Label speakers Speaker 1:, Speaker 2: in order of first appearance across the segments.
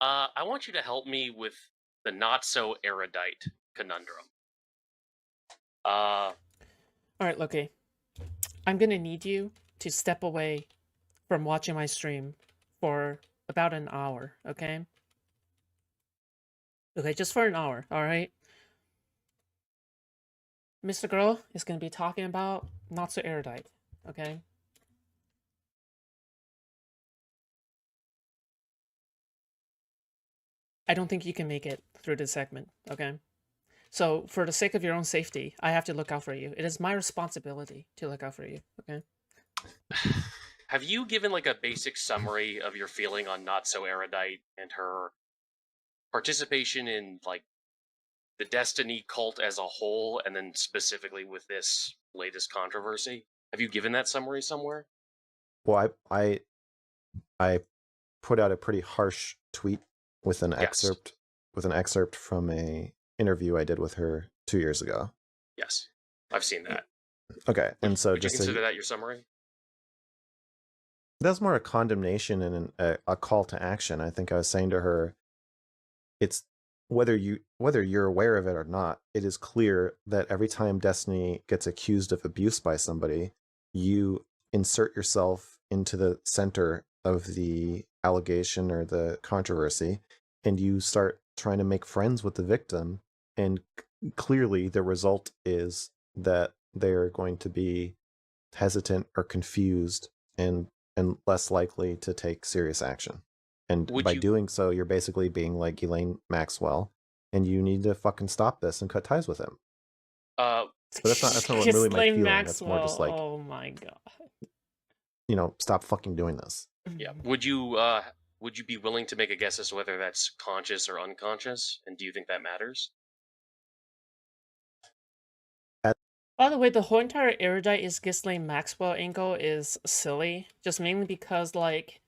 Speaker 1: I want you to help me with the Not So Erudite conundrum. Uh,
Speaker 2: Alright, Loki. I'm gonna need you to step away from watching my stream for about an hour, okay? Okay, just for an hour, alright? MrGirl is gonna be talking about Not So Erudite, okay? I don't think you can make it through this segment, okay? So, for the sake of your own safety, I have to look out for you. It is my responsibility to look out for you, okay?
Speaker 1: have you given like a basic summary of your feeling on Not So Erudite and her participation in like the Destiny cult as a whole, and then specifically with this latest controversy? Have you given that summary somewhere?
Speaker 3: Well, I put out a pretty harsh tweet with an
Speaker 1: Yes.
Speaker 3: excerpt from a interview I did with her 2 years ago.
Speaker 1: Yes, I've seen that.
Speaker 3: Okay, and so
Speaker 1: Would you
Speaker 3: just
Speaker 1: consider that your summary?
Speaker 3: that's more a condemnation and a call to action. I think I was saying to her, it's whether you're aware of it or not, it is clear that every time Destiny gets accused of abuse by somebody, you insert yourself into the center of the allegation or the controversy, and you start trying to make friends with the victim. And clearly the result is that they're going to be hesitant or confused and less likely to take serious action. And by doing so, you're basically being like Elaine Maxwell, and you need to fucking stop this and cut ties with him. But that's not what really my feeling. That's more just like,
Speaker 2: oh my god.
Speaker 3: Stop fucking doing this.
Speaker 1: Yeah. Would you be willing to make a guess as to whether that's conscious or unconscious? And do you think that matters?
Speaker 2: By the way, the whole entire Erudite is Ghislaine Maxwell angle is silly, just mainly because, like,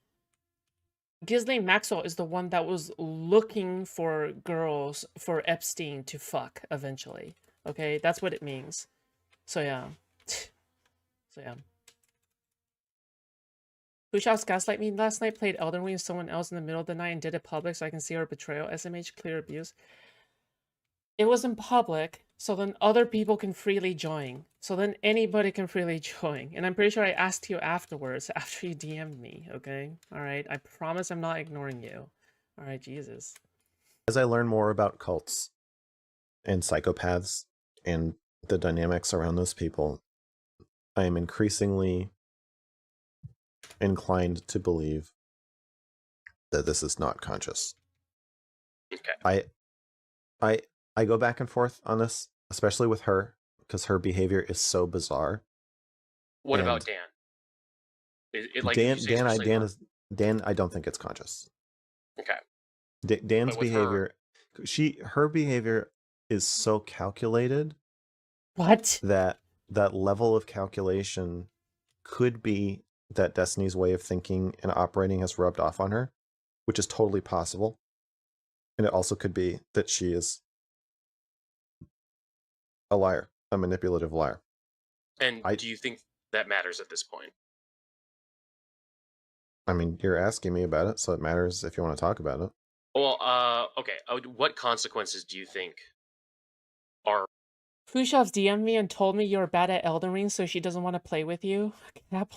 Speaker 2: Ghislaine Maxwell is the one that was looking for girls for Epstein to fuck eventually. Okay, that's what it means. So yeah. So yeah. Foodshops gaslight me last night, played Elden Ring with someone else in the middle of the night and did it public so I can see her betrayal. SMH, clear abuse. It was in public, so then other people can freely join. So then anybody can freely join. And I'm pretty sure I asked you afterwards, after you DM'd me, okay? Alright, I promise I'm not ignoring you. Alright, Jesus.
Speaker 3: As I learn more about cults and psychopaths and the dynamics around those people, I am increasingly inclined to believe that this is not conscious.
Speaker 1: Okay.
Speaker 3: I go back and forth on this, especially with her, because her behavior is so bizarre.
Speaker 1: What about Dan?
Speaker 3: Dan, I don't think it's conscious.
Speaker 1: Okay.
Speaker 3: Dan's behavior, her behavior is so calculated.
Speaker 2: What?
Speaker 3: That level of calculation could be that Destiny's way of thinking and operating has rubbed off on her, which is totally possible. And it also could be that she is a liar, a manipulative liar.
Speaker 1: And do you think that matters at this point?
Speaker 3: I mean, you're asking me about it, so it matters if you want to talk about it.
Speaker 1: Well, okay. What consequences do you think are...
Speaker 2: Fushov's DM'd me and told me you're bad at Elden Ring, so she doesn't want to play with you. God,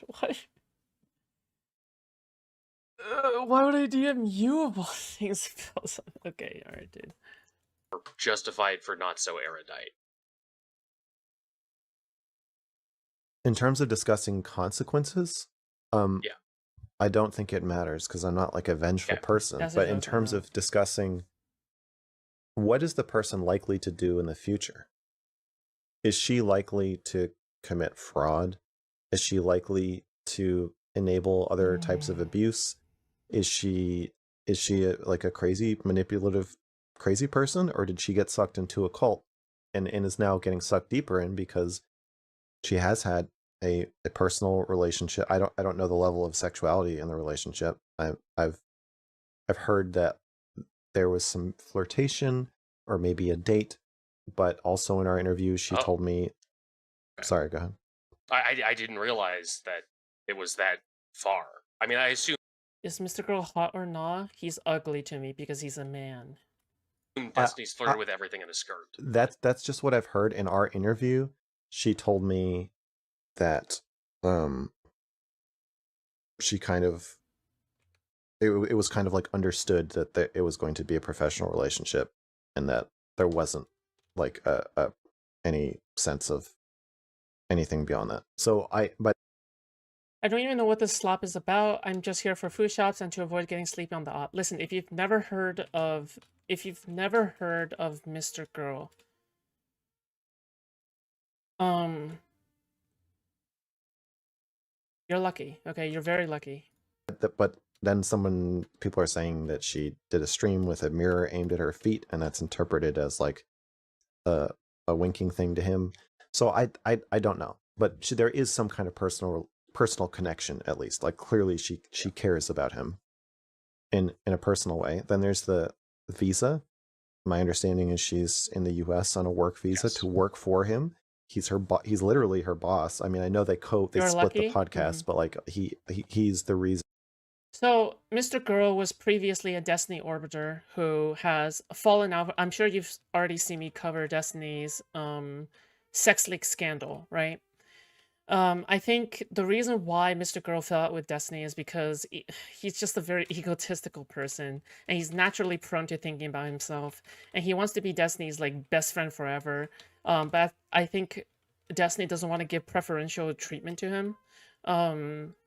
Speaker 2: what? Why would I DM you about things? Okay, alright, dude.
Speaker 1: Justified for Not So Erudite.
Speaker 3: In terms of discussing consequences,
Speaker 1: yeah,
Speaker 3: I don't think it matters because I'm not like a vengeful person. But in terms of discussing what is the person likely to do in the future? Is she likely to commit fraud? Is she likely to enable other types of abuse? Is she like a crazy, manipulative, crazy person? Or did she get sucked into a cult and is now getting sucked deeper in because she has had a personal relationship? I don't know the level of sexuality in the relationship. I've heard that there was some flirtation or maybe a date, but also in our interview she told me... Sorry, go ahead.
Speaker 1: I didn't realize that it was that far. I mean, I assume
Speaker 2: Is MrGirl hot or not? He's ugly to me because he's a man.
Speaker 1: Destiny's flirted with everything in a skirt.
Speaker 3: That's just what I've heard in our interview. She told me that she kind of it was kind of like understood that it was going to be a professional relationship and that there wasn't like any sense of anything beyond that. So I
Speaker 2: don't even know what this slop is about. I'm just here for Foodshops and to avoid getting sleepy on the op. Listen, if you've never heard of MrGirl, you're lucky. Okay, you're very lucky.
Speaker 3: but then people are saying that she did a stream with a mirror aimed at her feet, and that's interpreted as like a winking thing to him. So I don't know, but there is some kind of personal connection, at least. Like clearly she cares about him in a personal way. Then there's the visa. My understanding is she's in the US on a work visa to work for him. He's he's literally her boss. I mean, I know they split
Speaker 2: lucky.
Speaker 3: the podcast, but like he's the reason.
Speaker 2: So, MrGirl was previously a Destiny Orbiter who has fallen out. I'm sure you've already seen me cover Destiny's sex leak scandal, right? I think the reason why MrGirl fell out with Destiny is because he's just a very egotistical person, and he's naturally prone to thinking about himself, and he wants to be Destiny's like best friend forever. But I think Destiny doesn't want to give preferential treatment to him,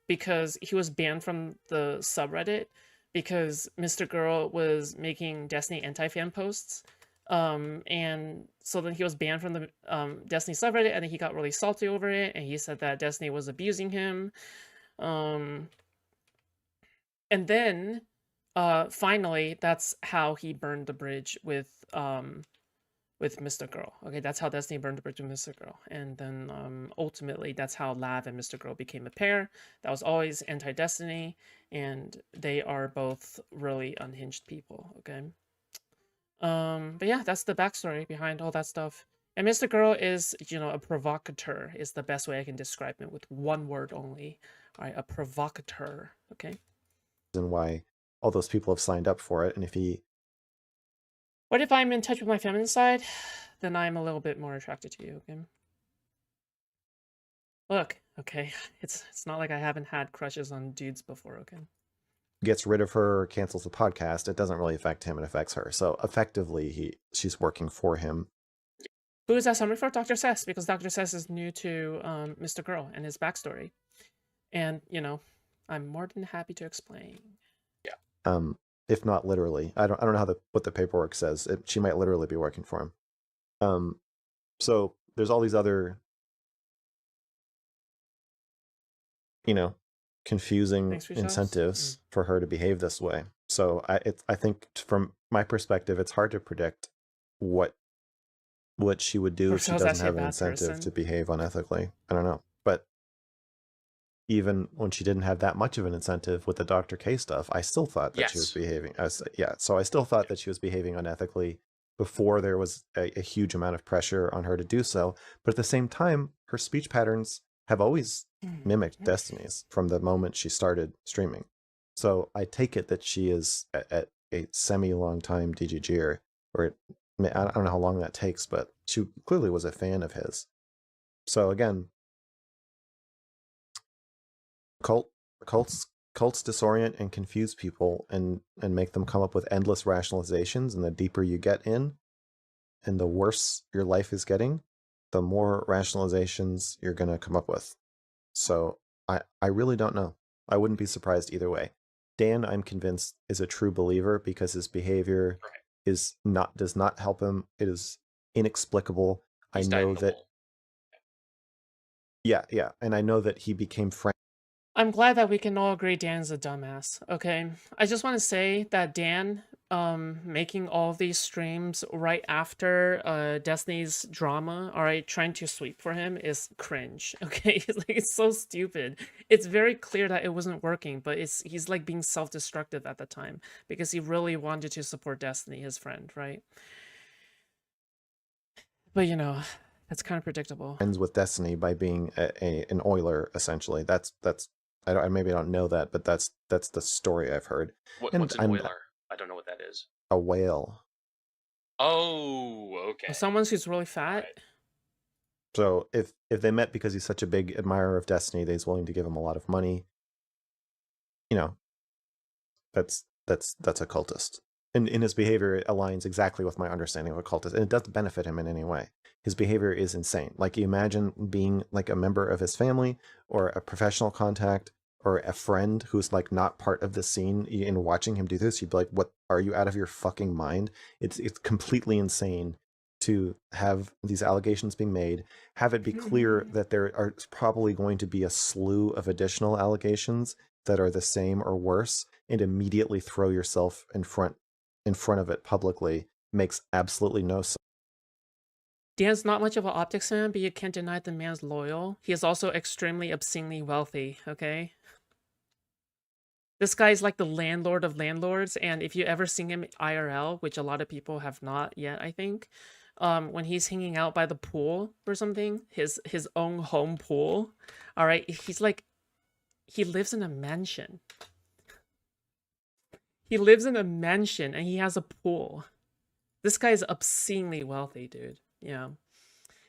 Speaker 2: because he was banned from the subreddit because MrGirl was making Destiny anti-fan posts. And so then he was banned from the Destiny subreddit, and then he got really salty over it, and he said that Destiny was abusing him. And then finally, that's how he burned the bridge with MrGirl. Okay, that's how Destiny burned the bridge with MrGirl. And then ultimately, that's how Lav and MrGirl became a pair. That was always anti-Destiny, and they are both really unhinged people, okay? But yeah, that's the backstory behind all that stuff. And MrGirl is, you know, a provocateur is the best way I can describe him with one word only. All right, a provocateur, okay?
Speaker 3: And why all those people have signed up for it. And
Speaker 2: what if I'm in touch with my feminine side? Then I'm a little bit more attracted to you, okay? Look, okay, it's not like I haven't had crushes on dudes before, okay?
Speaker 3: Gets rid of her or cancels the podcast, it doesn't really affect him, it affects her. So effectively she's working for him.
Speaker 2: Who is that summary for? Dr. Sess, because Dr. Sess is new to MrGirl and his backstory. And, you know, I'm more than happy to explain.
Speaker 3: Yeah. If not literally. I don't know what the paperwork says. She might literally be working for him. So there's all these other, you know, confusing incentives for her to behave this way. So I think from my perspective, it's hard to predict what she would do if she doesn't have an incentive to behave unethically. I don't know. But even when she didn't have that much of an incentive with the Dr. K stuff, I still thought that she was behaving. So I still thought that she was behaving unethically before there was a huge amount of pressure on her to do so. But at the same time, her speech patterns have always mimicked Destiny's from the moment she started streaming. So I take it that she is at a semi-long time DGGer, or I don't know how long that takes, but she clearly was a fan of his. So again, cults disorient and confuse people and make them come up with endless rationalizations, and the deeper you get in and the worse your life is getting, the more rationalizations you're going to come up with. So I really don't know. I wouldn't be surprised either way. Dan, I'm convinced, is a true believer because his behavior does not help him. It is inexplicable. I know that. Yeah, and I know that he became friends.
Speaker 2: I'm glad that we can all agree Dan's a dumbass, okay? I just want to say that Dan making all of these streams right after Destiny's drama, all right, trying to sweep for him is cringe, okay? It's so stupid. It's very clear that it wasn't working, but he's like being self-destructive at the time because he really wanted to support Destiny, his friend, right? But you know, that's kind of predictable.
Speaker 3: Friends with Destiny by being an Oiler, essentially. That's maybe I don't know that, but that's the story I've heard. And
Speaker 1: What's an oiler? I don't know what that is.
Speaker 3: a whale.
Speaker 1: Oh, okay.
Speaker 2: Someone who's really fat.
Speaker 1: Right.
Speaker 3: So if they met because he's such a big admirer of Destiny, that he's willing to give him a lot of money, you know, that's a cultist. And in his behavior, it aligns exactly with my understanding of a cultist, and it doesn't benefit him in any way. His behavior is insane. Like, you imagine being like a member of his family or a professional contact or a friend who's like not part of the scene, and watching him do this, you'd be like, what, are you out of your fucking mind? It's completely insane to have these allegations being made, have it be clear that there are probably going to be a slew of additional allegations that are the same or worse, and immediately throw yourself in front of it publicly makes absolutely no sense.
Speaker 2: Dan's not much of an optics fan, but you can't deny the man's loyal. He is also extremely obscenely wealthy, okay? This guy's like the landlord of landlords, and if you ever seen him IRL, which a lot of people have not yet, I think, when he's hanging out by the pool or something, his own home pool, all right, he's like, he lives in a mansion. He lives in a mansion and he has a pool. This guy is obscenely wealthy, dude. Yeah.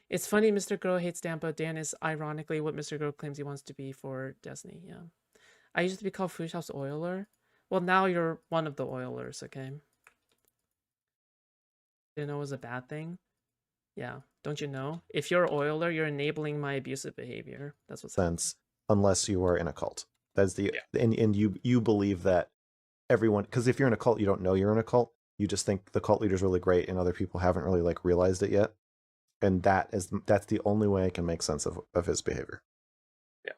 Speaker 2: It's funny MrGirl hates Dan, but Dan is ironically what MrGirl claims he wants to be for Destiny. Yeah. I used to be called Foodshops Oiler. Well, now you're one of the Oilers, okay? Didn't know it was a bad thing? Yeah. Don't you know? If you're an Oiler, you're enabling my abusive behavior. That's what's
Speaker 3: Sense, unless you are in a cult. That's the
Speaker 1: Yeah.
Speaker 3: and you believe that everyone, because if you're in a cult, you don't know you're in a cult. You just think the cult leader's really great, and other people haven't really like realized it yet. And that's the only way I can make sense of his behavior.
Speaker 1: Yeah.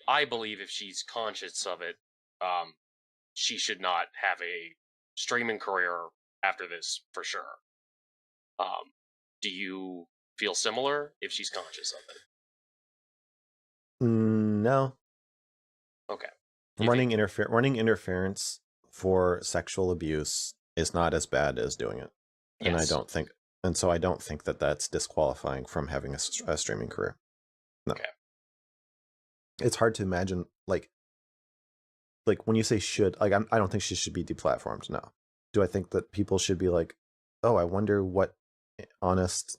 Speaker 1: I believe if she's conscious of it, she should not have a streaming career after this for sure. Do you feel similar if she's conscious of it?
Speaker 3: No.
Speaker 1: Okay.
Speaker 3: Running interference for sexual abuse is not as bad as doing it.
Speaker 1: Yes.
Speaker 3: And I don't think that that's disqualifying from having a streaming career. No.
Speaker 1: Okay.
Speaker 3: It's hard to imagine, like when you say should, like, I don't think she should be deplatformed. No. Do I think that people should be like, oh, I wonder what honest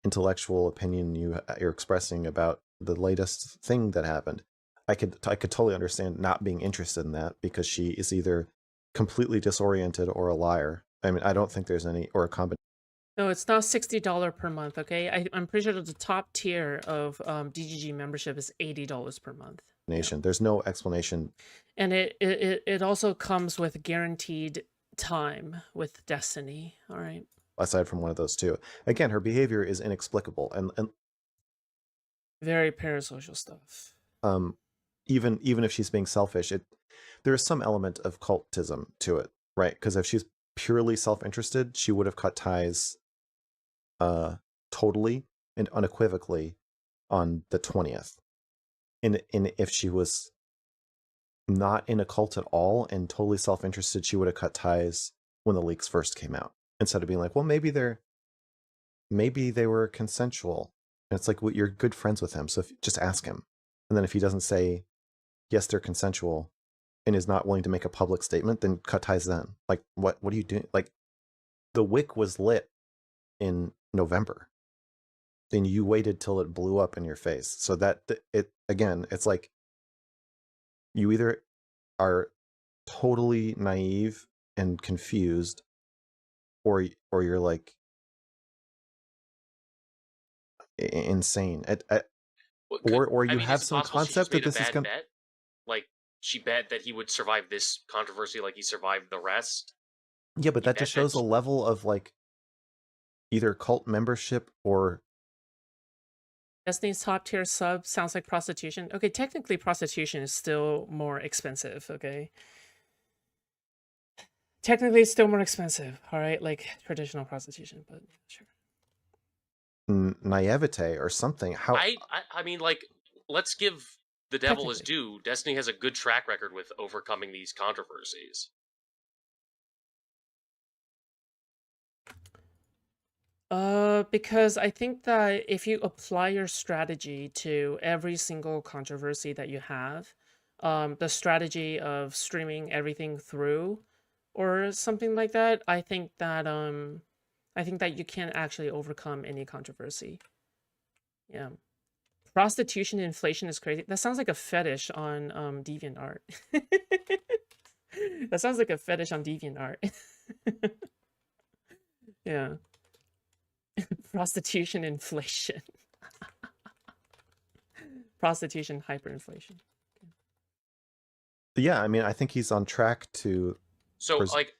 Speaker 3: intellectual opinion you're expressing about the latest thing that happened? I could totally understand not being interested in that, because she is either completely disoriented or a liar. I mean, I don't think there's any, or a combination.
Speaker 2: No, it's not $60 per month, okay? I'm pretty sure that the top tier of DGG membership is $80 per month. Yeah.
Speaker 3: There's no explanation.
Speaker 2: And it also comes with guaranteed time with Destiny, all right?
Speaker 3: Aside from one of those two. Again, her behavior is inexplicable and
Speaker 2: very parasocial stuff.
Speaker 3: Even if she's being selfish, there is some element of cultism to it, right? Because if she's purely self-interested, she would have cut ties totally and unequivocally on the 20th. And if she was not in a cult at all and totally self-interested, she would have cut ties when the leaks first came out, instead of being like, well, maybe they were consensual. And it's like, well, you're good friends with him, so just ask him. And then if he doesn't say yes, they're consensual, and is not willing to make a public statement, then cut ties then. Like, what are you doing? Like, the wick was lit in November, and you waited till it blew up in your face. So that it's like, you either are totally naive and confused, or you're like insane. Or you have some concept that this is going to...
Speaker 1: bet? Like, she bet that he would survive this controversy like he survived the rest?
Speaker 3: Yeah, but that just shows a level of, like, either cult membership or...
Speaker 2: Destiny's top tier sub sounds like prostitution. Okay, technically prostitution is still more expensive, okay? Technically it's still more expensive, all right? Like traditional prostitution, but sure.
Speaker 3: Naivete or something. How...
Speaker 1: I mean, like, let's give the devil his due. Destiny has a good track record with overcoming these controversies.
Speaker 2: Because I think that if you apply your strategy to every single controversy that you have, the strategy of streaming everything through or something like that, I think that you can't actually overcome any controversy. Yeah. Prostitution inflation is crazy. That sounds like a fetish on DeviantArt. That sounds like a fetish on DeviantArt. Yeah. Prostitution inflation. Prostitution hyperinflation.
Speaker 3: Yeah, I mean, I think he's on track to.
Speaker 1: So like,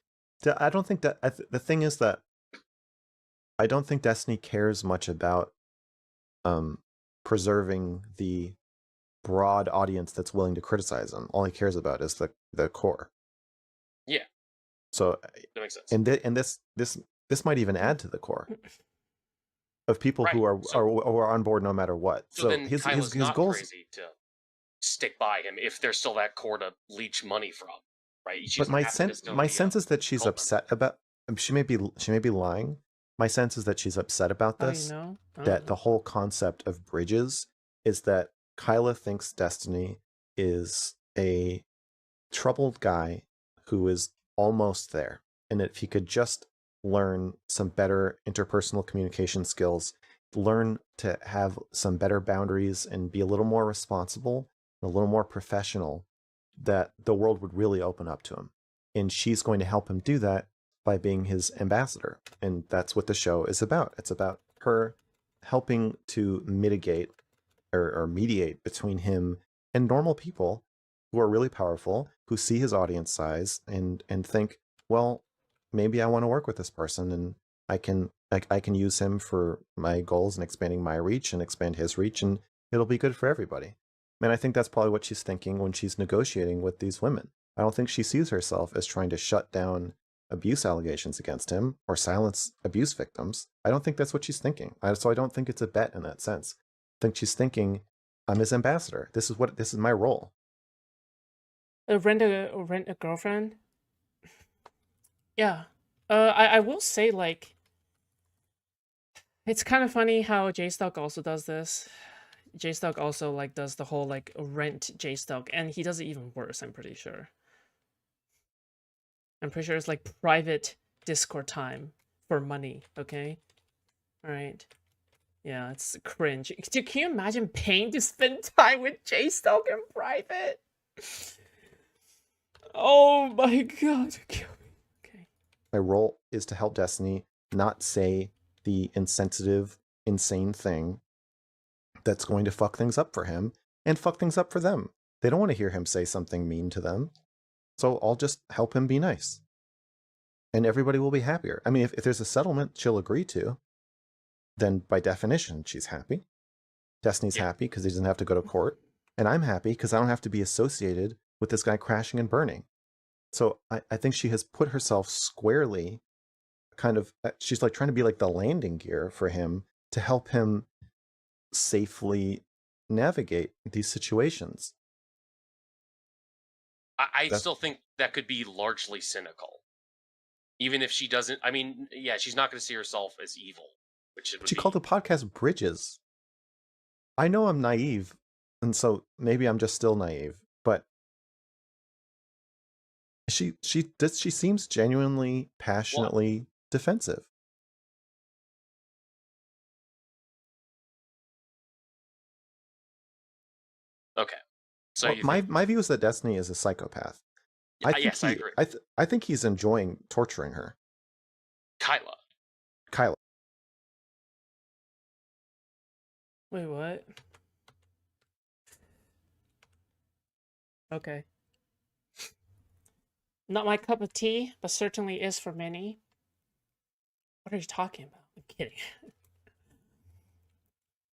Speaker 3: I don't think that the thing is that I don't think Destiny cares much about preserving the broad audience that's willing to criticize him. All he cares about is the core.
Speaker 1: yeah,
Speaker 3: So
Speaker 1: that makes sense.
Speaker 3: and this might even add to the core of people
Speaker 1: Right.
Speaker 3: who are on board no matter what.
Speaker 1: So then
Speaker 3: his
Speaker 1: Kyla's not
Speaker 3: goals.
Speaker 1: crazy to stick by him if there's still that core to leech money from, right? She
Speaker 3: But
Speaker 1: doesn't have to just go
Speaker 3: my
Speaker 1: be a
Speaker 3: sense is that she's
Speaker 1: culprit.
Speaker 3: upset about. She may be lying. My sense is that she's upset about
Speaker 2: Oh, you
Speaker 3: this.
Speaker 2: know? I don't
Speaker 3: That
Speaker 2: know.
Speaker 3: the whole concept of bridges is that Kyla thinks Destiny is a troubled guy who is almost there, and if he could just learn some better interpersonal communication skills, learn to have some better boundaries and be a little more responsible, a little more professional, that the world would really open up to him. And she's going to help him do that by being his ambassador. And that's what the show is about. It's about her helping to mitigate or mediate between him and normal people who are really powerful, who see his audience size and think, well, maybe I want to work with this person, and I can use him for my goals and expanding my reach and expand his reach, and it'll be good for everybody. And I think that's probably what she's thinking when she's negotiating with these women. I don't think she sees herself as trying to shut down abuse allegations against him or silence abuse victims. I don't think that's what she's thinking. So I don't think it's a bet in that sense. I think she's thinking, I'm his ambassador. This is my role.
Speaker 2: Rent a girlfriend? Yeah. I will say, like, it's kind of funny how J-Stock also does this. J-Stock also, like, does the whole, like, rent J-Stock, and he does it even worse, I'm pretty sure. I'm pretty sure it's, like, private Discord time for money, okay? Alright. Yeah, it's cringe. Can you imagine paying to spend time with J-Stock in private? Oh my god. Okay.
Speaker 3: My role is to help Destiny not say the insensitive, insane thing that's going to fuck things up for him and fuck things up for them. They don't want to hear him say something mean to them. So I'll just help him be nice. And everybody will be happier. I mean, if there's a settlement she'll agree to, then by definition, she's happy. Destiny's happy because he doesn't have to go to court. And I'm happy because I don't have to be associated with this guy crashing and burning. So I think she has put herself squarely kind of, she's like trying to be like the landing gear for him to help him safely navigate these situations.
Speaker 1: I still think that could be largely cynical. Even if she doesn't, I mean, yeah, she's not going to see herself as evil. Which
Speaker 3: she called the podcast Bridges. I know I'm naive, and so maybe I'm just still naive, but she seems genuinely, passionately defensive.
Speaker 1: Okay. So
Speaker 3: well, my view is that Destiny is a psychopath.
Speaker 1: Yes, I agree.
Speaker 3: I think he's enjoying torturing her.
Speaker 1: Kyla.
Speaker 2: Wait, what? Okay. Not my cup of tea, but certainly is for many. What are you talking about? I'm kidding.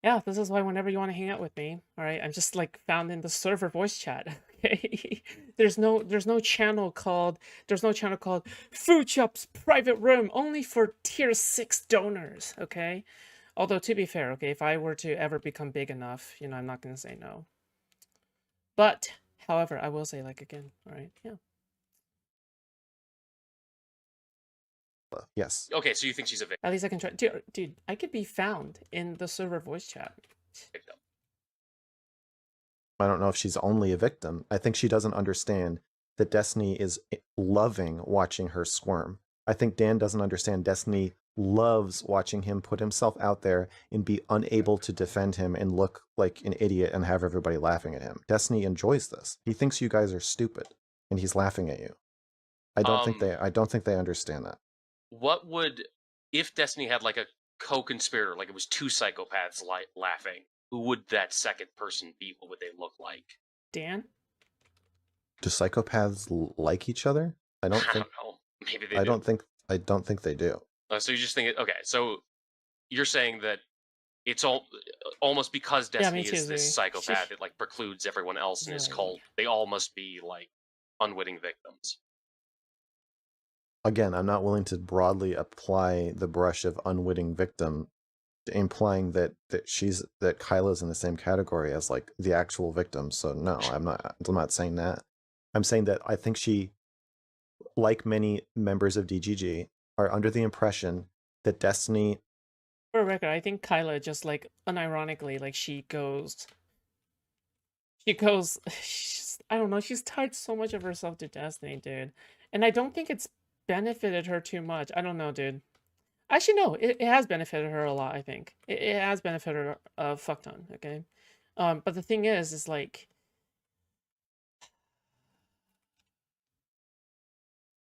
Speaker 2: Yeah, this is why whenever you want to hang out with me, all right, I'm just like found in the server voice chat. Okay, there's no channel called Foodshops private room only for tier 6 donors. Okay, although to be fair, okay, if I were to ever become big enough, you know, I'm not gonna say no. But however, I will say, like, again, all right, yeah.
Speaker 3: Yes.
Speaker 1: Okay, so you think she's a
Speaker 2: At least I can try. Dude, I could be found in the server voice chat.
Speaker 1: victim?
Speaker 3: I don't know if she's only a victim. I think she doesn't understand that Destiny is loving watching her squirm. I think Dan doesn't understand Destiny loves watching him put himself out there and be unable to defend him and look like an idiot and have everybody laughing at him. Destiny enjoys this. He thinks you guys are stupid and he's laughing at you. I don't think they understand that.
Speaker 1: What would, if Destiny had like a co-conspirator, like it was two psychopaths laughing, who would that second person be? What would they look like?
Speaker 2: Dan?
Speaker 3: Do psychopaths like each other? I don't
Speaker 1: I
Speaker 3: think.
Speaker 1: don't know. Maybe they
Speaker 3: I
Speaker 1: do.
Speaker 3: don't think they do.
Speaker 1: So you just think, okay, so you're saying that it's almost because Destiny is this psychopath, it like precludes everyone else in his cult. They all must be like unwitting victims.
Speaker 3: Again, I'm not willing to broadly apply the brush of unwitting victim, implying that Kyla's in the same category as like the actual victim. So no, I'm not saying that. I'm saying that I think she, like many members of DGG, are under the impression that Destiny.
Speaker 2: For a record, I think Kyla just like unironically, like she goes, I don't know, she's tied so much of herself to Destiny, dude. And I don't think it's benefited her too much. I don't know, dude. Actually, no, it has benefited her a lot, I think. It has benefited her a fuck ton, okay? But the thing is like,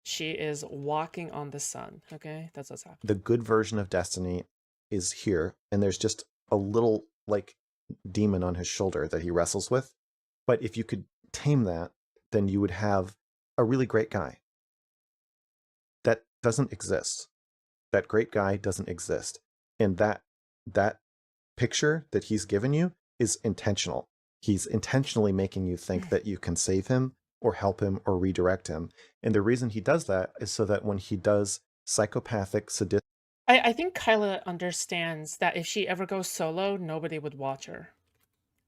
Speaker 2: she is walking on the sun, okay? That's what's happening.
Speaker 3: The good version of Destiny is here, and there's just a little, like, demon on his shoulder that he wrestles with. But if you could tame that, then you would have a really great guy. That doesn't exist. That great guy doesn't exist. And that picture that he's given you is intentional. He's intentionally making you think that you can save him or help him or redirect him. And the reason he does that is so that when he does psychopathic, sadistic...
Speaker 2: I think Kyla understands that if she ever goes solo, nobody would watch her.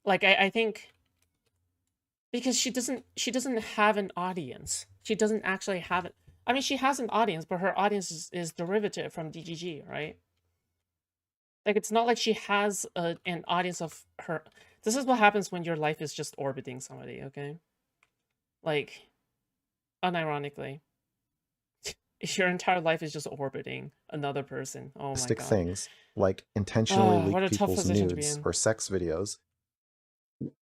Speaker 2: Like, I think... Because she doesn't have an audience. She doesn't actually have it. I mean, she has an audience, but her audience is derivative from DGG, right? Like, it's not like she has an audience of her... This is what happens when your life is just orbiting somebody, okay? Like, unironically. If your entire life is just orbiting another person, oh my god.
Speaker 3: Things, like intentionally leak people's nudes or sex videos,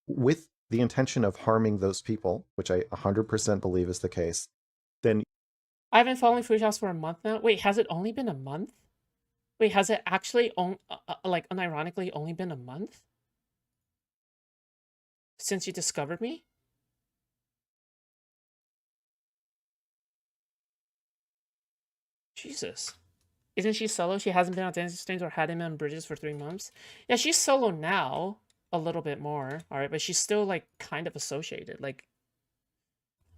Speaker 3: with the intention of harming those people, which I 100% believe is the case, then...
Speaker 2: I've been following Foodshops for a month now. Wait, has it only been a month? Wait, has it actually, like, unironically only been a month? Since you discovered me? Jesus. Isn't she solo? She hasn't been on dancing streams or had him on bridges for 3 months? Yeah, she's solo now. A little bit more. Alright, but she's still, like, kind of associated. Like,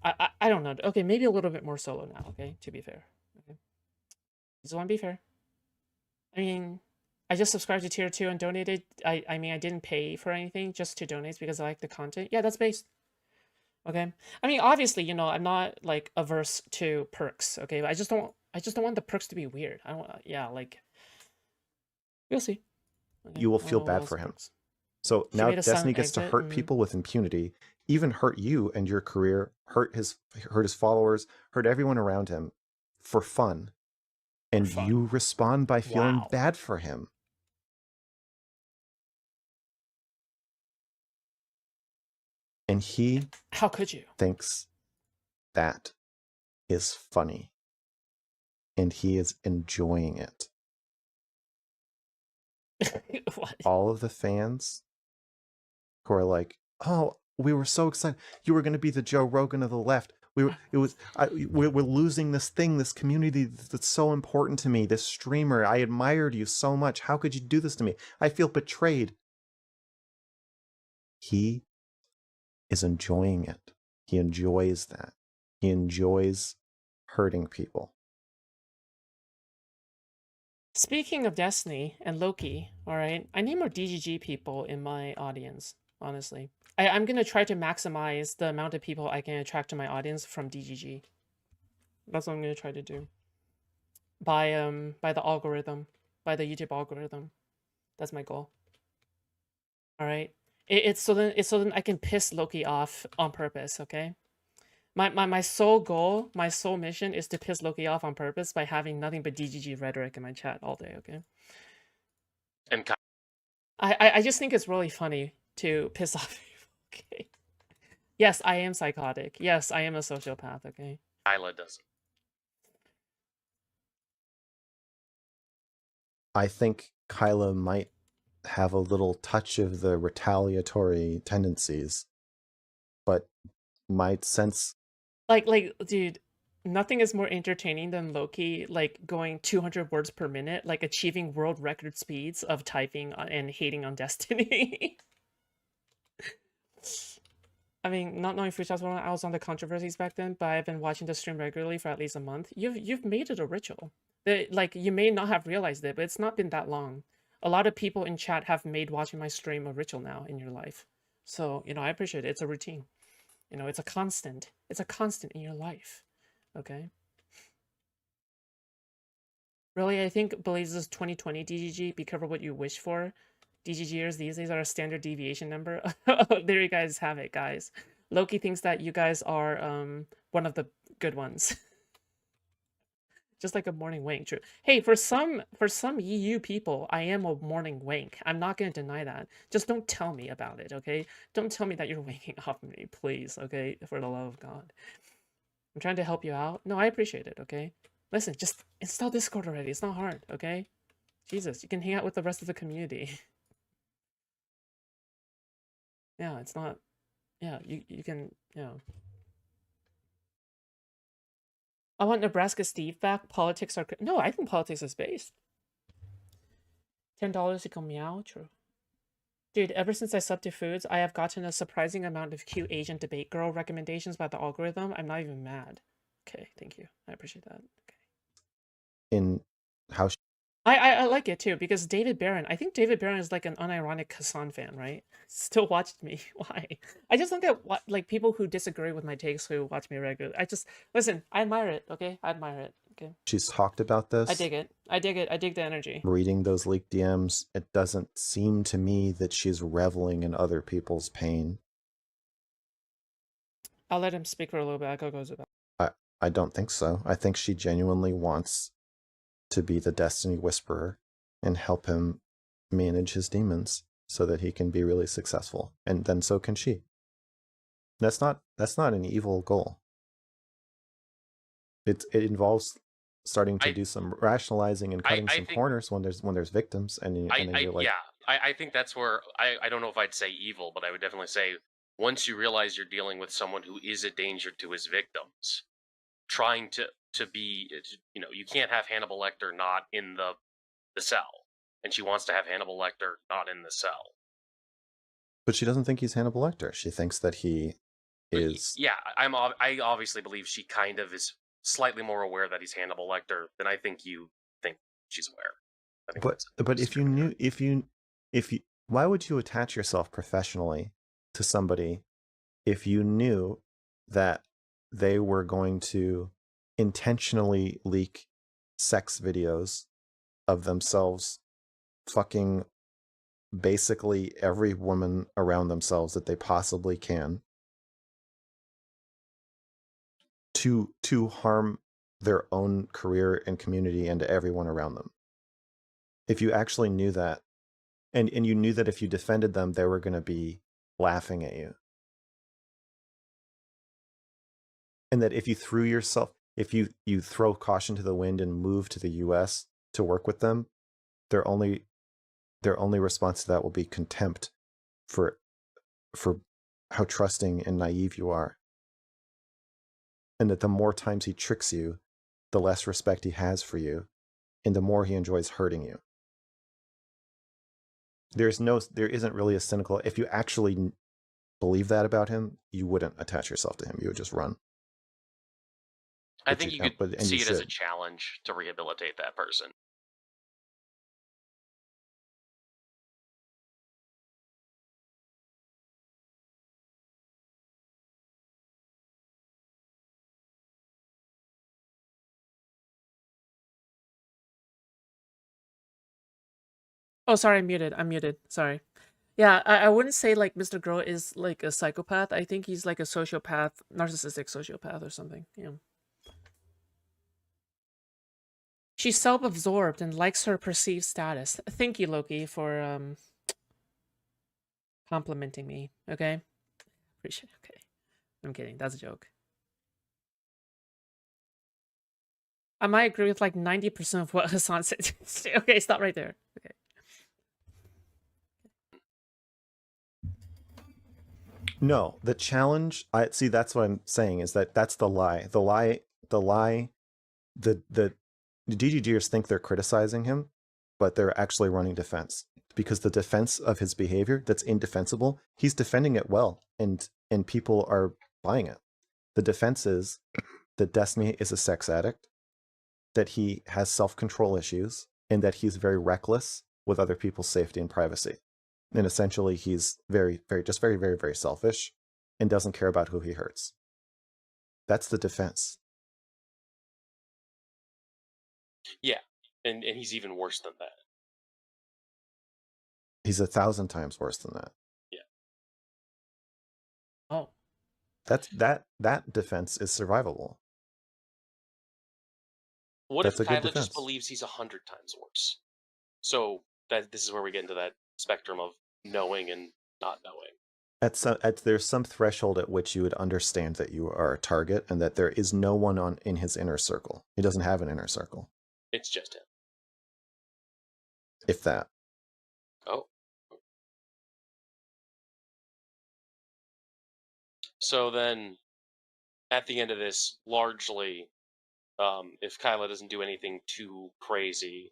Speaker 2: I don't know. Okay, maybe a little bit more solo now, okay? To be fair. Okay. Just want to be fair. I mean, I just subscribed to tier 2 and donated. I mean, I didn't pay for anything, just to donate because I like the content. Yeah, that's based. Okay? I mean, obviously, you know, I'm not, like, averse to perks, okay? But I just don't want the perks to be weird. I don't, yeah, like, we'll see. Okay.
Speaker 3: You will feel bad for him. So now Destiny gets to hurt people with impunity, even hurt you and your career, hurt his followers, hurt everyone around him for fun. And you respond by feeling bad for him. And he...
Speaker 2: How could you?
Speaker 3: Thinks that is funny. And he is enjoying it.
Speaker 2: What?
Speaker 3: All of the fans who are like, oh, we were so excited. You were going to be the Joe Rogan of the left. We're losing this thing, this community that's so important to me, this streamer. I admired you so much. How could you do this to me? I feel betrayed. He is enjoying it. He enjoys that. He enjoys hurting people.
Speaker 2: Speaking of Destiny and Loki, all right, I need more DGG people in my audience, honestly. I'm going to try to maximize the amount of people I can attract to my audience from DGG. That's what I'm going to try to do. by the algorithm, by the YouTube algorithm. That's my goal. All right. It's so then I can piss Loki off on purpose. Okay. My sole goal, my sole mission is to piss Loki off on purpose by having nothing but DGG rhetoric in my chat all day. Okay.
Speaker 1: And
Speaker 2: I just think it's really funny to piss off people. Okay. Yes, I am psychotic. Yes, I am a sociopath. Okay.
Speaker 1: Kyla doesn't.
Speaker 3: I think Kyla might have a little touch of the retaliatory tendencies, but my sense,
Speaker 2: Like, dude, nothing is more entertaining than Loki, like, going 200 words per minute, like, achieving world record speeds of typing and hating on Destiny. I mean, not knowing Foodshops, I was on the controversies back then, but I've been watching the stream regularly for at least a month. You've made it a ritual. Like, you may not have realized it, but it's not been that long. A lot of people in chat have made watching my stream a ritual now in your life. So, I appreciate it. It's a routine. It's a constant. It's a constant in your life. Okay? Really, I think Blaze's 2020 DGG, be careful what you wish for. DGGers these days are a standard deviation number. There you guys have it, guys. Loki thinks that you guys are one of the good ones. Just like a morning wank, true. Hey, for some EU people, I am a morning wank. I'm not gonna deny that. Just don't tell me about it, okay? Don't tell me that you're wanking off me, please, okay? For the love of God. I'm trying to help you out. No, I appreciate it, okay? Listen, just install Discord already. It's not hard, okay? Jesus, you can hang out with the rest of the community. Yeah, it's not... Yeah, you can... Yeah. I want Nebraska Steve back. Politics are... No, I think politics is based. $10 to go meow? True. Dude, ever since I subbed to Foods, I have gotten a surprising amount of cute Asian debate girl recommendations by the algorithm. I'm not even mad. Okay, thank you. I appreciate that. Okay.
Speaker 3: in how
Speaker 2: I like it too because David Barron. I think David Barron is like an unironic Hassan fan, right? Still watched me. Why? I just don't get what like people who disagree with my takes who watch me regularly. I just listen. I admire it. Okay, I admire it. Okay,
Speaker 3: she's talked about
Speaker 2: I
Speaker 3: this,
Speaker 2: dig it. I dig it. I dig the energy.
Speaker 3: reading those leaked DMs, it doesn't seem to me that she's reveling in other people's pain.
Speaker 2: I'll let him speak for a little bit. Echo goes about.
Speaker 3: I don't think so. I think she genuinely wants to be the Destiny Whisperer and help him manage his demons so that he can be really successful. And then so can she. That's not an evil goal. It involves starting to do some rationalizing and cutting some corners when there's victims and you're like,
Speaker 1: yeah, I think that's where I don't know if I'd say evil, but I would definitely say once you realize you're dealing with someone who is a danger to his victims, trying to be, you can't have Hannibal Lecter not in the cell, and she wants to have Hannibal Lecter not in the cell.
Speaker 3: But she doesn't think he's Hannibal Lecter. She thinks that he is.
Speaker 1: Yeah, I obviously believe she kind of is slightly more aware that he's Hannibal Lecter than I think you think she's aware.
Speaker 3: But if you why would you attach yourself professionally to somebody if you knew that they were going to intentionally leak sex videos of themselves fucking basically every woman around themselves that they possibly can to harm their own career and community and to everyone around them? If you actually knew that, and you knew that if you defended them, they were going to be laughing at you, and that if you throw caution to the wind and move to the US to work with them, their only response to that will be contempt for how trusting and naive you are, and that the more times he tricks you, the less respect he has for you, and the more he enjoys hurting you. There isn't really a cynical... If you actually believe that about him, you wouldn't attach yourself to him. You would just run.
Speaker 1: I think you could see it as a challenge to rehabilitate that person.
Speaker 2: Oh, sorry, I'm muted. I'm muted. Sorry. Yeah, I wouldn't say like MrGirl is like a psychopath. I think he's like a sociopath, narcissistic sociopath or something. Yeah. She's self-absorbed and likes her perceived status. Thank you, Loki, for complimenting me. Okay, appreciate it. Okay, I'm kidding. That's a joke. I might agree with like 90% of what Hassan said. Okay, stop right there. Okay.
Speaker 3: No, the challenge. I see. That's what I'm saying. Is that that's the lie. The lie. The lie. The DGGers think they're criticizing him, but they're actually running defense because the defense of his behavior that's indefensible. He's defending it well, and people are buying it. The defense is that Destiny is a sex addict, that he has self-control issues, and that he's very reckless with other people's safety and privacy. And essentially, he's very, very, just very, very, very selfish and doesn't care about who he hurts. That's the defense.
Speaker 1: Yeah, and he's even worse than that.
Speaker 3: He's 1,000 times worse than that.
Speaker 1: Yeah.
Speaker 2: Oh.
Speaker 3: That defense is survivable.
Speaker 1: What
Speaker 3: That's
Speaker 1: if
Speaker 3: a good
Speaker 1: Kyla just
Speaker 3: defense.
Speaker 1: believes he's 100 times worse? So this is where we get into that spectrum of knowing and not knowing.
Speaker 3: There's some threshold at which you would understand that you are a target and that there is no one in his inner circle. He doesn't have an inner circle.
Speaker 1: It's just him.
Speaker 3: If that.
Speaker 1: Oh. So then, at the end of this, largely, if Kyla doesn't do anything too crazy,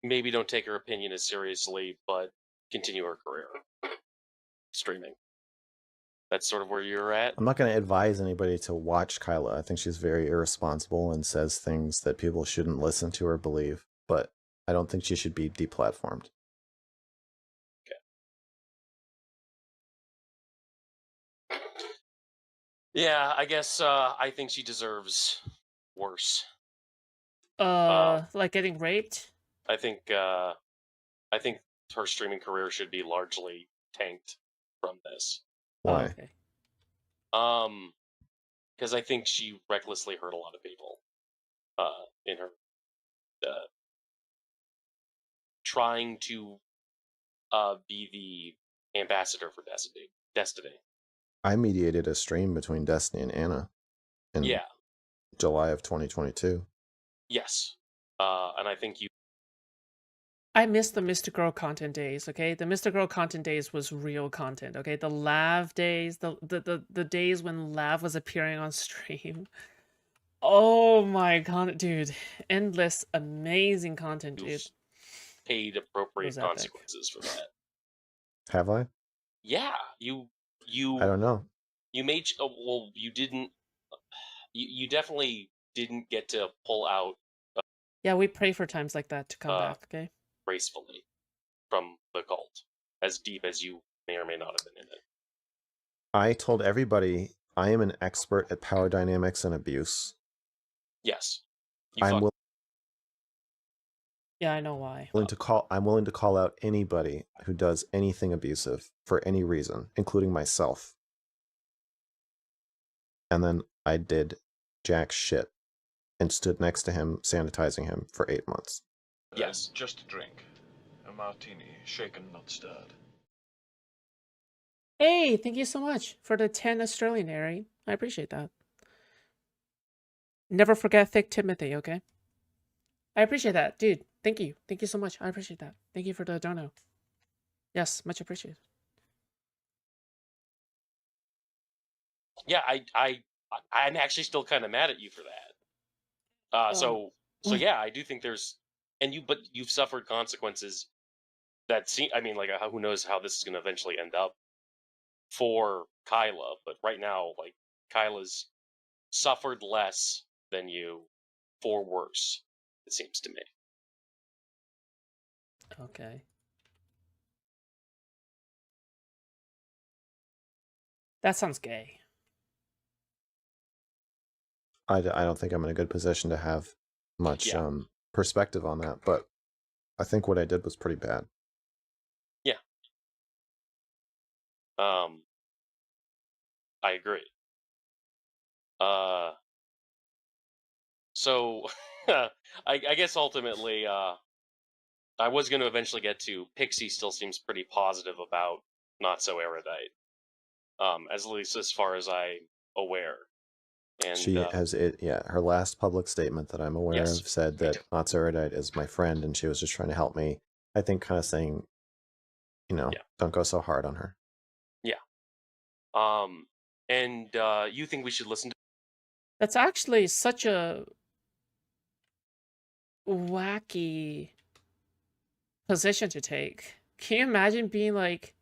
Speaker 1: maybe don't take her opinion as seriously, but continue her career streaming. That's sort of where you're at.
Speaker 3: I'm not going to advise anybody to watch Kyla. I think she's very irresponsible and says things that people shouldn't listen to or believe, but I don't think she should be deplatformed.
Speaker 1: Okay. Yeah, I guess I think she deserves worse.
Speaker 2: Like getting raped?
Speaker 1: I think her streaming career should be largely tanked from this.
Speaker 3: Why?
Speaker 2: Oh, okay.
Speaker 1: Because I think she recklessly hurt a lot of people. In her trying to be the ambassador for Destiny.
Speaker 3: I mediated a stream between Destiny and Anna in July of 2022.
Speaker 1: Yes. And I think you...
Speaker 2: I miss the MrGirl content days, okay? The MrGirl content days was real content, okay? The Lav days, the days when Lav was appearing on stream. Oh my god, dude. Endless, amazing content, dude.
Speaker 1: Paid appropriate consequences for that.
Speaker 3: Have I?
Speaker 1: Yeah, you
Speaker 3: I don't know.
Speaker 1: You made... well, you didn't... You definitely didn't get to pull out...
Speaker 2: yeah, we pray for times like that to come back, okay?
Speaker 1: Gracefully from the cult, as deep as you may or may not have been in it.
Speaker 3: I told everybody I am an expert at power dynamics and abuse.
Speaker 1: Yes.
Speaker 3: Yeah,
Speaker 2: I know why.
Speaker 3: I'm willing to call out anybody who does anything abusive for any reason, including myself. And then I did jack shit and stood next to him, sanitizing him for 8 months.
Speaker 1: Yes.
Speaker 4: Just a drink. A martini, shaken, not stirred.
Speaker 2: Hey, thank you so much for the 10 Australian, Ari. I appreciate that. Never forget Thick Timothy, okay? I appreciate that, dude. Thank you. Thank you so much. I appreciate that. Thank you for the dono. Yes, much appreciated.
Speaker 1: Yeah, I'm actually still kind of mad at you for that. So yeah, I do think there's... but you've suffered consequences that seem... I mean, like, who knows how this is going to eventually end up for Kyla, but right now, like, Kyla's suffered less than you for worse, it seems to me.
Speaker 2: Okay. That sounds gay.
Speaker 3: I don't think I'm in a good position to have much perspective on that, but I think what I did was pretty bad.
Speaker 1: I agree. So I guess ultimately, I was going to eventually get to Pixie. Still seems pretty positive about Not So Erudite, at least as far as I'm aware. And
Speaker 3: She has it, yeah. Her last public statement that I'm aware
Speaker 1: yes,
Speaker 3: of said
Speaker 1: me
Speaker 3: that
Speaker 1: too.
Speaker 3: NotSoErudite is my friend, and she was just trying to help me. I think kind of saying,
Speaker 1: Yeah.
Speaker 3: don't go so hard on her.
Speaker 1: Yeah. And you think we should listen to?
Speaker 2: That's actually such a wacky position to take. Can you imagine being like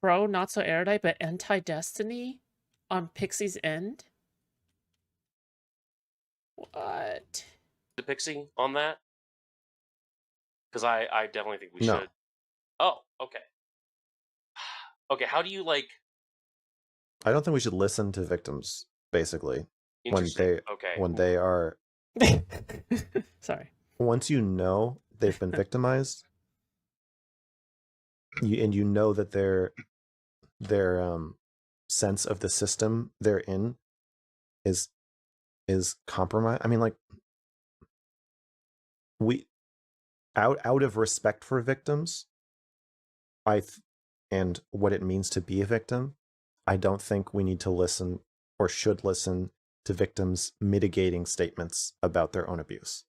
Speaker 2: pro Not So Erudite but anti Destiny on Pixie's end? What?
Speaker 1: The Pixie on that? Because I definitely think we
Speaker 3: No.
Speaker 1: should. Oh, okay. Okay, how do you like?
Speaker 3: I don't think we should listen to victims, basically.
Speaker 1: Interesting. Okay.
Speaker 3: When they are,
Speaker 2: Sorry.
Speaker 3: once you know they've been victimized, and you know that their sense of the system they're in is compromised. I mean, like, we out of respect for victims, and what it means to be a victim, I don't think we need to listen or should listen to victims mitigating statements about their own abuse.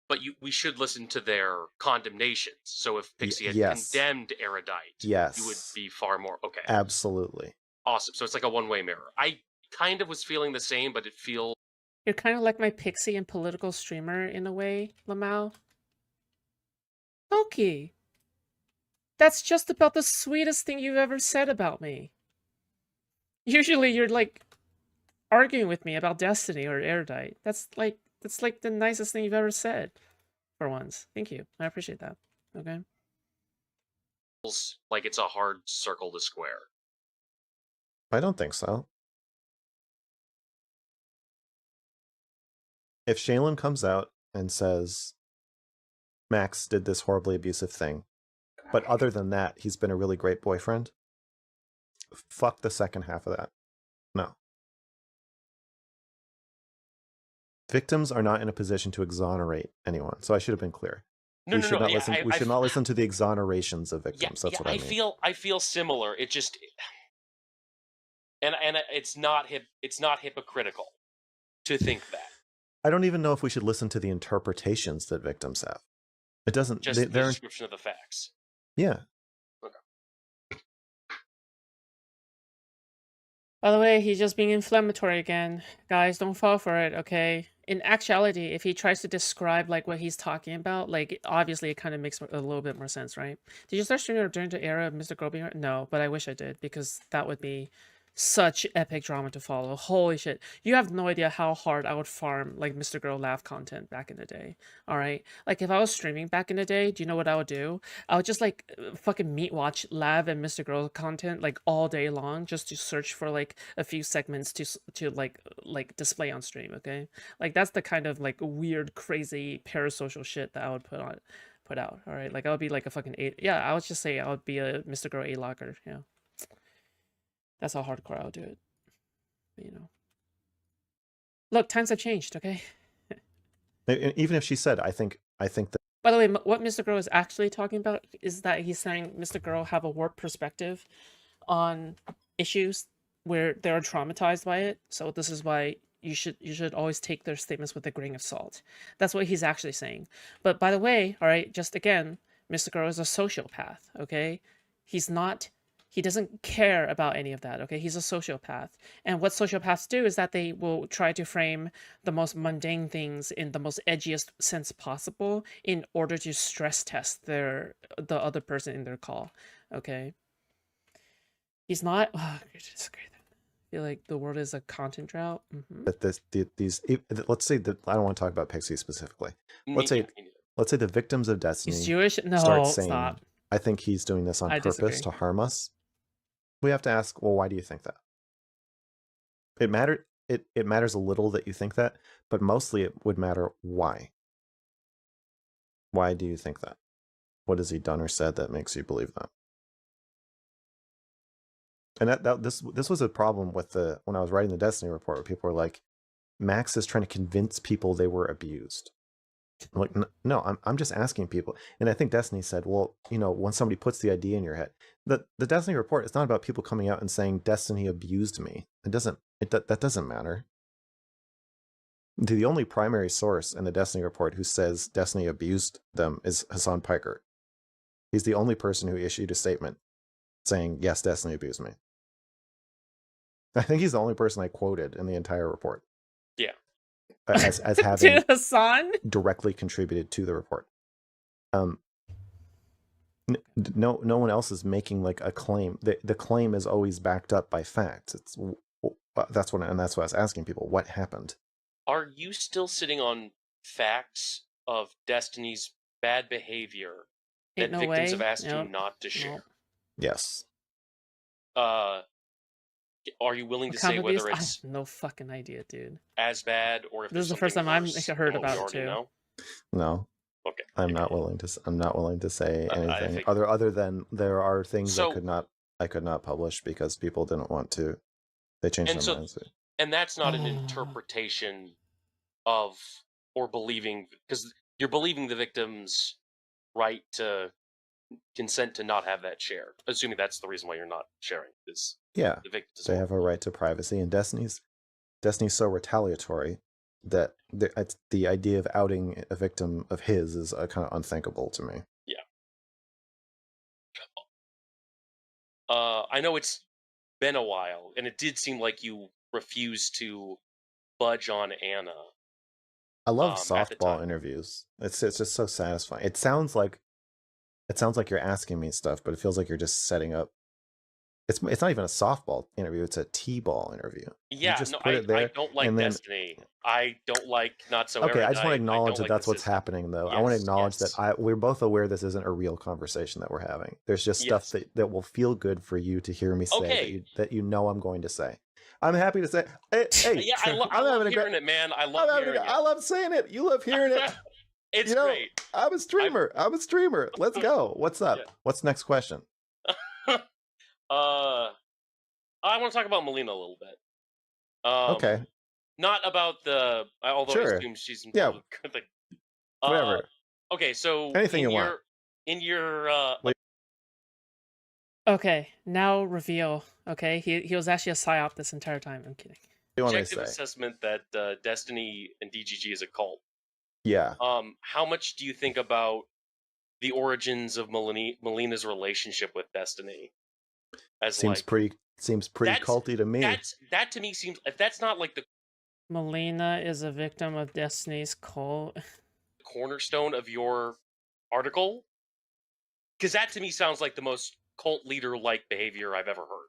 Speaker 1: But we should listen to their condemnations. So if Pixie had
Speaker 3: yes.
Speaker 1: condemned Erudite,
Speaker 3: Yes.
Speaker 1: you would be far more okay.
Speaker 3: Absolutely.
Speaker 1: Awesome. So it's like a one-way mirror. I kind of was feeling the same, but it feels
Speaker 2: You're kind of like my Pixie and political streamer in a way, Lamau. Loki. That's just about the sweetest thing you've ever said about me. Usually you're like arguing with me about Destiny or Erudite. That's like the nicest thing you've ever said. For once. Thank you. I appreciate that. Okay.
Speaker 1: like it's a hard circle to square.
Speaker 3: I don't think so. If Shaylin comes out and says Max did this horribly abusive thing, but other than that, he's been a really great boyfriend, fuck the second half of that. No. Victims are not in a position to exonerate anyone, so I should have been clear.
Speaker 1: We should not
Speaker 3: listen to the exonerations of victims. That's what I mean.
Speaker 1: I feel similar. It just and it's not hypocritical to think that.
Speaker 3: I don't even know if we should listen to the interpretations that victims have. It doesn't
Speaker 1: just the description of the facts.
Speaker 3: Yeah.
Speaker 1: Okay.
Speaker 2: By the way, he's just being inflammatory again. Guys, don't fall for it, okay? In actuality, if he tries to describe like what he's talking about, like obviously it kind of makes a little bit more sense, right? Did you start streaming during the era of MrGirl being? No, but I wish I did, because that would be such epic drama to follow. Holy shit. You have no idea how hard I would farm like MrGirl laugh content back in the day. Alright? Like if I was streaming back in the day, do you know what I would do? I would just like fucking meat watch Lav and MrGirl content like all day long just to search for like a few segments to like display on stream, okay? Like that's the kind of like weird, crazy parasocial shit that I would put out. Alright? Like I would be like a fucking I would just say I would be a MrGirl A-locker, yeah. That's how hardcore I'll do it. But, you know. Look, times have changed, okay?
Speaker 3: Even if she said, I think that.
Speaker 2: By the way, what MrGirl is actually talking about is that he's saying MrGirl have a warped perspective on issues where they're traumatized by it. So this is why you should always take their statements with a grain of salt. That's what he's actually saying. But by the way, all right, just again, MrGirl is a sociopath, okay? He doesn't care about any of that, okay? He's a sociopath. And what sociopaths do is that they will try to frame the most mundane things in the most edgiest sense possible in order to stress test the other person in their call, okay? He's not... Oh, goodness, great. I feel like the world is a content drought.
Speaker 3: That let's say that I don't want to talk about Pixie specifically. Let's say the victims of Destiny.
Speaker 2: He's Jewish? No,
Speaker 3: start saying,
Speaker 2: stop.
Speaker 3: I think he's doing this on purpose to harm us. We have to ask, well, why do you think that? It matters a little that you think that, but mostly it would matter why. Why do you think that? What has he done or said that makes you believe that? And this was a problem with when I was writing the Destiny report, where people were like, Max is trying to convince people they were abused. I'm like, no, I'm just asking people. And I think Destiny said, well, when somebody puts the idea in your head, the Destiny report, it's not about people coming out and saying Destiny abused me. That doesn't matter. The only primary source in the Destiny report who says Destiny abused them is Hassan Piker. He's the only person who issued a statement saying, yes, Destiny abused me. I think he's the only person I quoted in the entire report.
Speaker 1: Yeah.
Speaker 3: As having
Speaker 2: Hassan
Speaker 3: directly contributed to the report. No one else is making like a claim. The claim is always backed up by facts. That's what I was asking people. What happened?
Speaker 1: Are you still sitting on facts of Destiny's bad behavior that victims have asked you not to share?
Speaker 3: Yes.
Speaker 1: Are you willing to say whether it's...
Speaker 2: I have no fucking idea, dude.
Speaker 1: ...as bad, or if
Speaker 2: this is the first time I've heard about it too?
Speaker 1: Know?
Speaker 3: No.
Speaker 1: Okay.
Speaker 3: I'm not willing to say anything other than there are things I could not publish because people didn't want to. They changed their minds.
Speaker 1: And that's not an interpretation of or believing, because you're believing the victim's right to consent to not have that shared. Assuming that's the reason why you're not sharing. Is
Speaker 3: yeah,
Speaker 1: the victim
Speaker 3: they have a right to privacy, and Destiny's so retaliatory that the idea of outing a victim of his is kind of unthinkable to me.
Speaker 1: Yeah. I know it's been a while, and it did seem like you refused to budge on Anna.
Speaker 3: I love softball interviews. It's just so satisfying. It sounds like you're asking me stuff, but it feels like you're just setting up. It's not even a softball interview. It's a t-ball interview.
Speaker 1: Yeah, I don't like Destiny. I don't like Not So Erudite.
Speaker 3: Okay, I just want to acknowledge that that's what's happening, though. Yes, I want to acknowledge that we're both aware this isn't a real conversation that we're having. There's just stuff that will feel good for you to hear me say that you know I'm going to say. I'm happy to say, hey,
Speaker 1: yeah, I love hearing it, man. I love hearing it.
Speaker 3: I love saying it. You love hearing it.
Speaker 1: It's great.
Speaker 3: I'm a streamer. Let's go. What's up? Yeah. What's the next question?
Speaker 1: I want to talk about Melina a little bit.
Speaker 3: Okay.
Speaker 1: Not about although I assume she's involved with the,
Speaker 3: whatever.
Speaker 1: Okay, so
Speaker 3: anything you want.
Speaker 1: In your
Speaker 2: okay, now reveal. Okay, he was actually a psyop this entire time. I'm kidding.
Speaker 1: Objective assessment that Destiny and DGG is a cult.
Speaker 3: Yeah.
Speaker 1: How much do you think about the origins of Melina's relationship with Destiny?
Speaker 3: Seems pretty culty to me.
Speaker 1: That to me seems, if that's not like the
Speaker 2: Melina is a victim of Destiny's cult.
Speaker 1: cornerstone of your article, because that to me sounds like the most cult leader like behavior I've ever heard.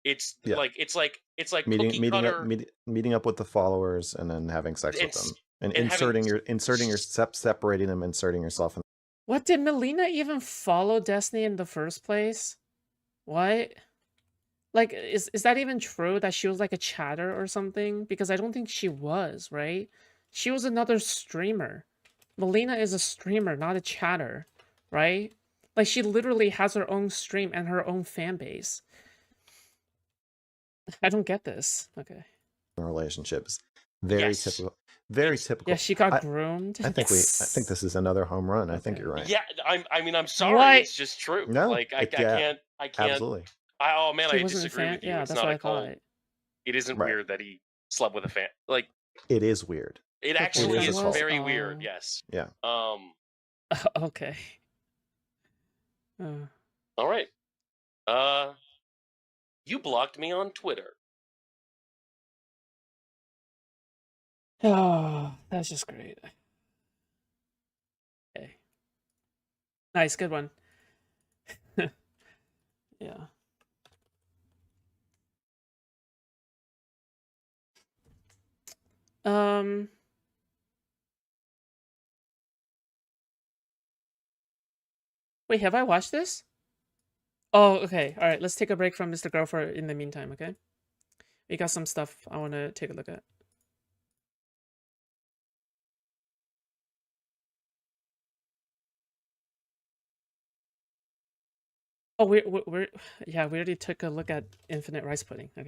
Speaker 1: It's like
Speaker 3: meeting up with the followers and then having sex with them and separating them, inserting yourself in.
Speaker 2: What, did Melina even follow Destiny in the first place? What? Like, is that even true that she was like a chatter or something? Because I don't think she was, right? She was another streamer. Melina is a streamer, not a chatter, right? Like, she literally has her own stream and her own fan base. I don't get this. Okay.
Speaker 3: Relationships. Very typical. Very typical.
Speaker 2: Yeah, she got groomed.
Speaker 3: I think this is another home run. I think you're right.
Speaker 1: Yeah, I'm sorry. It's just true.
Speaker 3: No,
Speaker 1: like I can't.
Speaker 3: Absolutely.
Speaker 1: I
Speaker 2: he
Speaker 1: disagree with you.
Speaker 2: Yeah,
Speaker 1: it's
Speaker 2: that's
Speaker 1: not
Speaker 2: what
Speaker 1: a cult. It isn't weird that he slept with a fan. Like,
Speaker 3: it is weird.
Speaker 1: It actually is very weird. Yes.
Speaker 3: Yeah.
Speaker 2: Okay.
Speaker 1: All right. You blocked me on Twitter.
Speaker 2: Oh, that's just great. Okay. Nice, good one. Yeah. Wait, have I watched this? Oh, okay. All right, let's take a break from MrGirl for in the meantime, okay? We got some stuff I want to take a look at. Oh, we're yeah, we already took a look at infinite rice pudding. Okay.